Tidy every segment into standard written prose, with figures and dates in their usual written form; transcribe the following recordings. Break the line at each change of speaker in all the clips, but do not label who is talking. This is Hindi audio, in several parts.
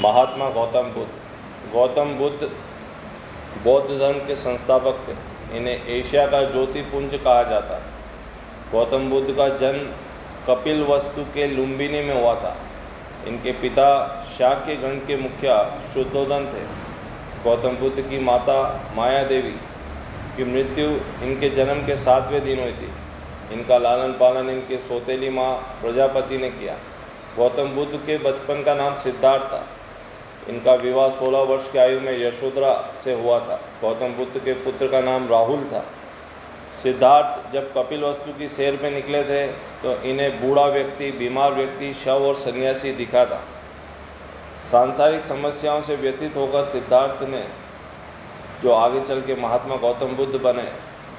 महात्मा गौतम बुद्ध। गौतम बुद्ध बौद्ध धर्म के संस्थापक थे। इन्हें एशिया का ज्योतिपुंज कहा जाता है। गौतम बुद्ध का जन्म कपिलवस्तु के लुम्बिनी में हुआ था। इनके पिता शाक्य गण के मुखिया शुद्धोदन थे। गौतम बुद्ध की माता माया देवी की मृत्यु इनके जन्म के 7वें दिन हुई थी। इनका लालन पालन इनके सौतेली माँ प्रजापति ने किया। गौतम बुद्ध के बचपन का नाम सिद्धार्थ था। इनका विवाह 16 वर्ष की आयु में यशोधरा से हुआ था। गौतम बुद्ध के पुत्र का नाम राहुल था। सिद्धार्थ जब कपिलवस्तु की सैर पे निकले थे तो इन्हें बूढ़ा व्यक्ति, बीमार व्यक्ति, शव और सन्यासी दिखा था। सांसारिक समस्याओं से व्यतीत होकर सिद्धार्थ ने, जो आगे चल के महात्मा गौतम बुद्ध बने,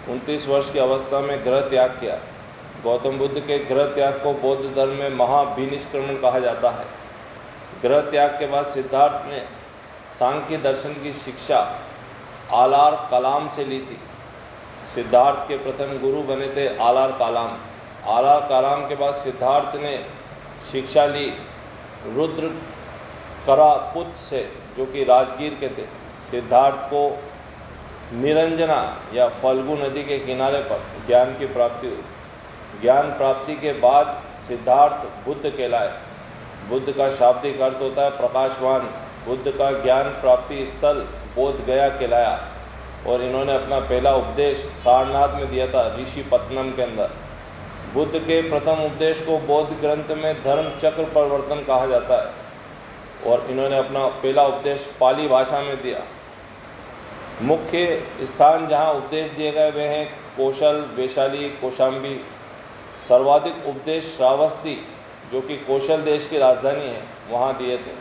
29 वर्ष की अवस्था में गृह त्याग किया। गौतम बुद्ध के गृह त्याग को बौद्ध धर्म में महाभिनिष्क्रमण कहा जाता है। गृह त्याग के बाद सिद्धार्थ ने सांख्य दर्शन की शिक्षा आलार कलाम से ली थी। सिद्धार्थ के प्रथम गुरु बने थे आलार कलाम। आलार कलाम के बाद सिद्धार्थ ने शिक्षा ली रुद्र करापुत से, जो कि राजगीर के थे। सिद्धार्थ को निरंजना या फल्गु नदी के किनारे पर ज्ञान की प्राप्ति हुई। ज्ञान प्राप्ति के बाद सिद्धार्थ बुद्ध कहलाए। बुद्ध का शाब्दिक अर्थ होता है प्रकाशवान। बुद्ध का ज्ञान प्राप्ति स्थल बोध गया कहलाया और इन्होंने अपना पहला उपदेश सारनाथ में दिया था, ऋषिपत्नम के अंदर। बुद्ध के प्रथम उपदेश को बौद्ध ग्रंथ में धर्म चक्र प्रवर्तन कहा जाता है और इन्होंने अपना पहला उपदेश पाली भाषा में दिया। मुख्य स्थान जहाँ उपदेश दिए गए वे हैं कौशल, वैशाली, कौशाम्बी। सर्वाधिक उपदेश श्रावस्ती, जो कि कौशल देश की राजधानी है, वहाँ दिए थे।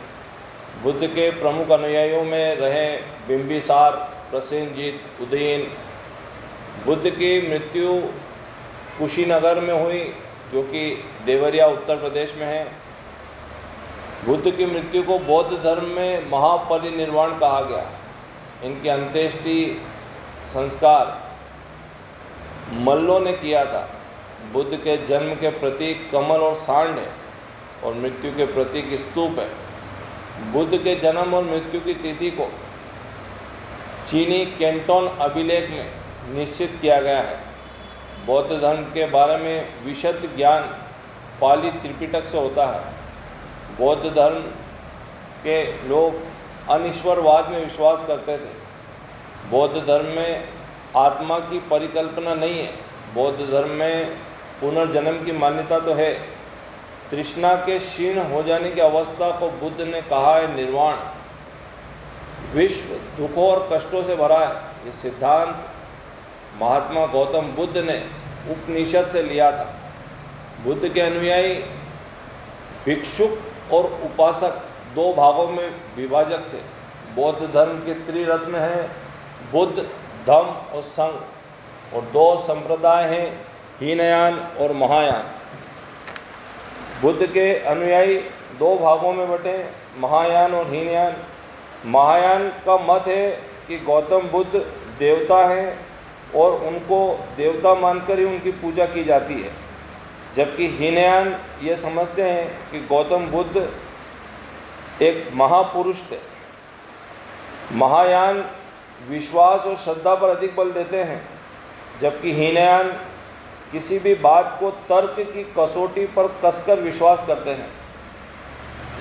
बुद्ध के प्रमुख अनुयायियों में रहे बिंबिसार, प्रसेनजीत, उदयन। बुद्ध की मृत्यु कुशीनगर में हुई, जो कि देवरिया उत्तर प्रदेश में है। बुद्ध की मृत्यु को बौद्ध धर्म में महापरिनिर्वाण कहा गया। इनकी अंत्येष्टि संस्कार मल्लों ने किया था। बुद्ध के जन्म के प्रतीक कमल और सांड है और मृत्यु के प्रतीक स्तूप है। बुद्ध के जन्म और मृत्यु की तिथि को चीनी कैंटोन अभिलेख में निश्चित किया गया है। बौद्ध धर्म के बारे में विशद ज्ञान पाली त्रिपिटक से होता है। बौद्ध धर्म के लोग अनिश्वरवाद में विश्वास करते थे। बौद्ध धर्म में आत्मा की परिकल्पना नहीं है। बौद्ध धर्म में पुनर्जन्म की मान्यता तो है। तृष्णा के क्षीण हो जाने की अवस्था को बुद्ध ने कहा है निर्वाण। विश्व दुखों और कष्टों से भरा है। ये सिद्धांत महात्मा गौतम बुद्ध ने उपनिषद से लिया था। बुद्ध के अनुयायी भिक्षुक और उपासक दो भागों में विभाजक थे। बौद्ध धर्म के त्रिरत्न हैं बुद्ध, धम्म और संघ, और दो संप्रदाय हैं हीनयान और महायान। बुद्ध के अनुयायी दो भागों में बटे, महायान और हीनयान। महायान का मत है कि गौतम बुद्ध देवता हैं और उनको देवता मानकर ही उनकी पूजा की जाती है, जबकि हीनयान ये समझते हैं कि गौतम बुद्ध एक महापुरुष थे। महायान विश्वास और श्रद्धा पर अधिक बल देते हैं, जबकि हीनयान किसी भी बात को तर्क की कसौटी पर कसकर विश्वास करते हैं।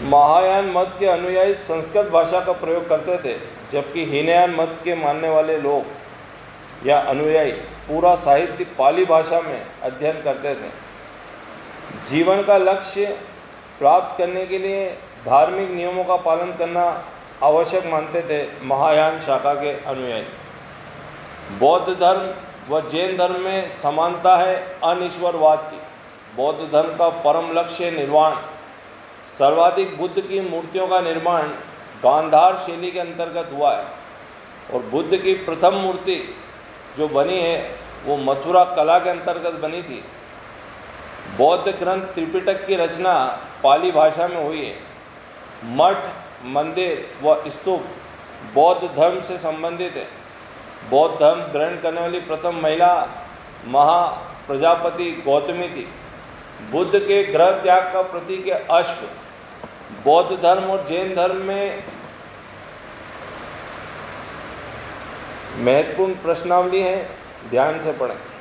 महायान मत के अनुयायी संस्कृत भाषा का प्रयोग करते थे, जबकि हीनयान मत के मानने वाले लोग या अनुयायी पूरा साहित्य पाली भाषा में अध्ययन करते थे। जीवन का लक्ष्य प्राप्त करने के लिए धार्मिक नियमों का पालन करना आवश्यक मानते थे महायान शाखा के अनुयायी। बौद्ध धर्म व जैन धर्म में समानता है अनिश्वरवाद की। बौद्ध धर्म का परम लक्ष्य निर्वाण। सर्वाधिक बुद्ध की मूर्तियों का निर्माण गांधार शैली के अंतर्गत हुआ है और बुद्ध की प्रथम मूर्ति जो बनी है वो मथुरा कला के अंतर्गत बनी थी। बौद्ध ग्रंथ त्रिपिटक की रचना पाली भाषा में हुई है। मठ, मंदिर व स्तूप बौद्ध धर्म से संबंधित है। बौद्ध धर्म ग्रहण करने वाली प्रथम महिला महा प्रजापति गौतमी थी। बुद्ध के गृह त्याग का प्रतीक है अश्व। बौद्ध धर्म और जैन धर्म में महत्वपूर्ण प्रश्नावली है, ध्यान से पढ़ें।